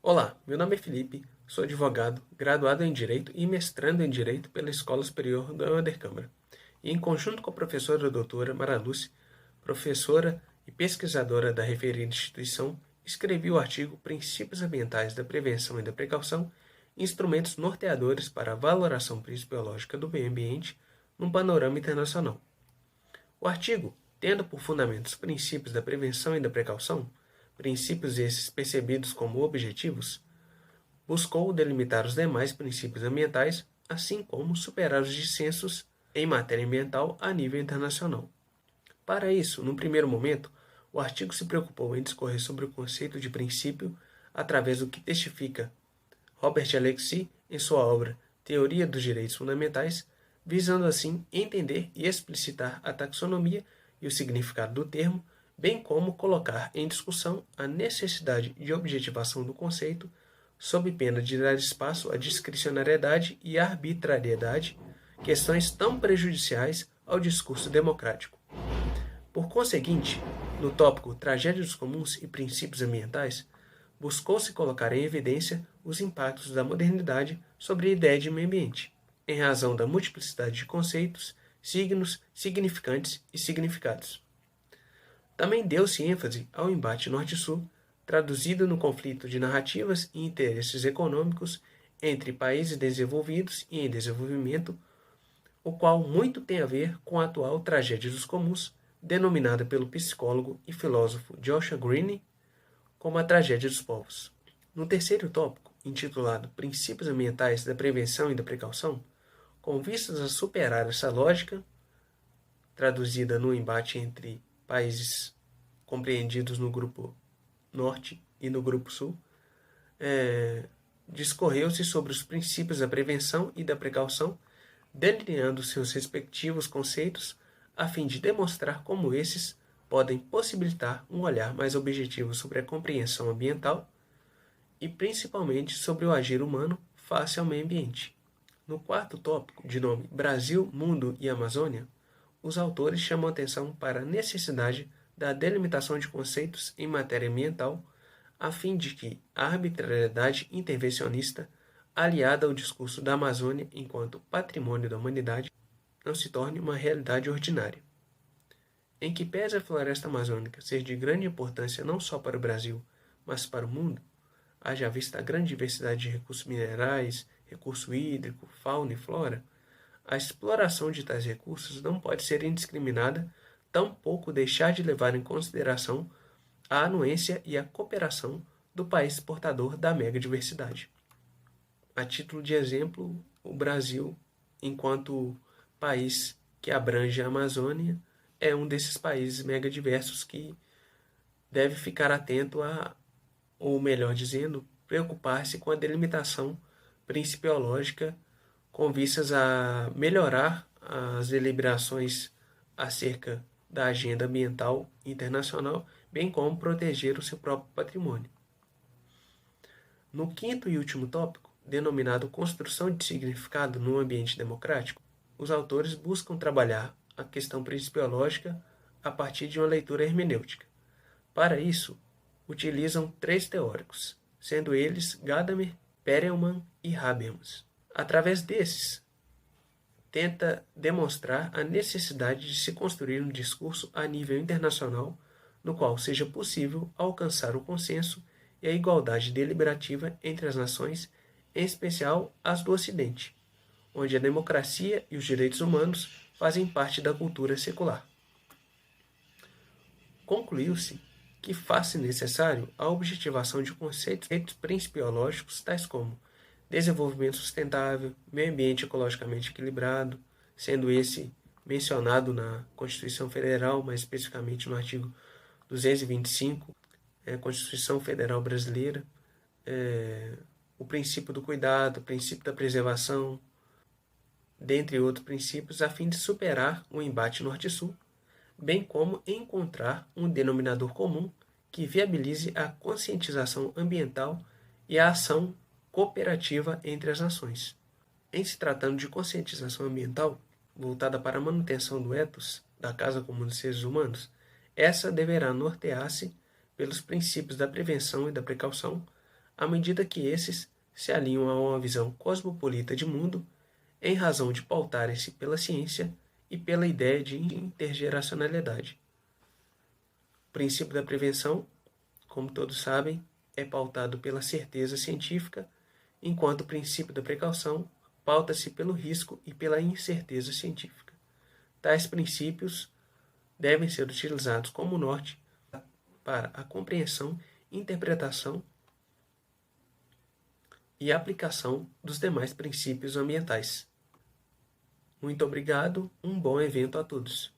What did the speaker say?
Olá, meu nome é Felipe, sou advogado, graduado em Direito e mestrando em Direito pela Escola Superior da Undercâmara. E em conjunto com a professora doutora Mara Lúcia, professora e pesquisadora da referida instituição, escrevi o artigo Princípios Ambientais da Prevenção e da Precaução, instrumentos norteadores para a valoração principiológica do meio ambiente num panorama internacional. O artigo, tendo por fundamento os princípios da prevenção e da precaução, princípios esses percebidos como objetivos, buscou delimitar os demais princípios ambientais, assim como superar os dissensos em matéria ambiental a nível internacional. Para isso, num primeiro momento, o artigo se preocupou em discorrer sobre o conceito de princípio através do que testifica Robert Alexy em sua obra Teoria dos Direitos Fundamentais, visando assim entender e explicitar a taxonomia e o significado do termo, bem como colocar em discussão a necessidade de objetivação do conceito, sob pena de dar espaço à discricionariedade e arbitrariedade, questões tão prejudiciais ao discurso democrático. Por conseguinte, no tópico Tragédias comuns e princípios ambientais, buscou-se colocar em evidência os impactos da modernidade sobre a ideia de meio ambiente, em razão da multiplicidade de conceitos, signos, significantes e significados. Também deu-se ênfase ao embate norte-sul, traduzido no conflito de narrativas e interesses econômicos entre países desenvolvidos e em desenvolvimento, o qual muito tem a ver com a atual tragédia dos comuns, denominada pelo psicólogo e filósofo Joshua Greene como a tragédia dos povos. No terceiro tópico, intitulado Princípios Ambientais da Prevenção e da Precaução, com vistas a superar essa lógica, traduzida no embate entre países compreendidos no grupo Norte e no grupo Sul, discorreu-se sobre os princípios da prevenção e da precaução, delineando seus respectivos conceitos, a fim de demonstrar como esses podem possibilitar um olhar mais objetivo sobre a compreensão ambiental e principalmente sobre o agir humano face ao meio ambiente. No quarto tópico, de nome Brasil, Mundo e Amazônia, os autores chamam atenção para a necessidade da delimitação de conceitos em matéria ambiental, a fim de que a arbitrariedade intervencionista, aliada ao discurso da Amazônia enquanto patrimônio da humanidade, não se torne uma realidade ordinária. Em que pese a floresta amazônica ser de grande importância não só para o Brasil, mas para o mundo, haja vista a grande diversidade de recursos minerais, recurso hídrico, fauna e flora, a exploração de tais recursos não pode ser indiscriminada, tampouco deixar de levar em consideração a anuência e a cooperação do país portador da megadiversidade. A título de exemplo, o Brasil, enquanto país que abrange a Amazônia, é um desses países megadiversos que deve ficar atento a, ou melhor dizendo, preocupar-se com a delimitação principiológica com vistas a melhorar as deliberações acerca da agenda ambiental internacional, bem como proteger o seu próprio patrimônio. No quinto e último tópico, denominado Construção de Significado no Ambiente Democrático, os autores buscam trabalhar a questão principiológica a partir de uma leitura hermenêutica. Para isso, utilizam três teóricos, sendo eles Gadamer, Perelman e Habermas. Através desses, tenta demonstrar a necessidade de se construir um discurso a nível internacional no qual seja possível alcançar o consenso e a igualdade deliberativa entre as nações, em especial as do Ocidente, onde a democracia e os direitos humanos fazem parte da cultura secular. Concluiu-se que faz-se necessário a objetivação de conceitos principiológicos tais como desenvolvimento sustentável, meio ambiente ecologicamente equilibrado, sendo esse mencionado na Constituição Federal, mais especificamente no artigo 225, Constituição Federal Brasileira, o princípio do cuidado, o princípio da preservação, dentre outros princípios, a fim de superar o embate norte-sul, bem como encontrar um denominador comum que viabilize a conscientização ambiental e a ação cooperativa entre as nações. Em se tratando de conscientização ambiental, voltada para a manutenção do ethos da Casa Comum dos Seres Humanos, essa deverá nortear-se pelos princípios da prevenção e da precaução, à medida que esses se alinham a uma visão cosmopolita de mundo, em razão de pautarem-se pela ciência e pela ideia de intergeracionalidade. O princípio da prevenção, como todos sabem, é pautado pela certeza científica, enquanto o princípio da precaução pauta-se pelo risco e pela incerteza científica. Tais princípios devem ser utilizados como norte para a compreensão, interpretação e aplicação dos demais princípios ambientais. Muito obrigado, um bom evento a todos.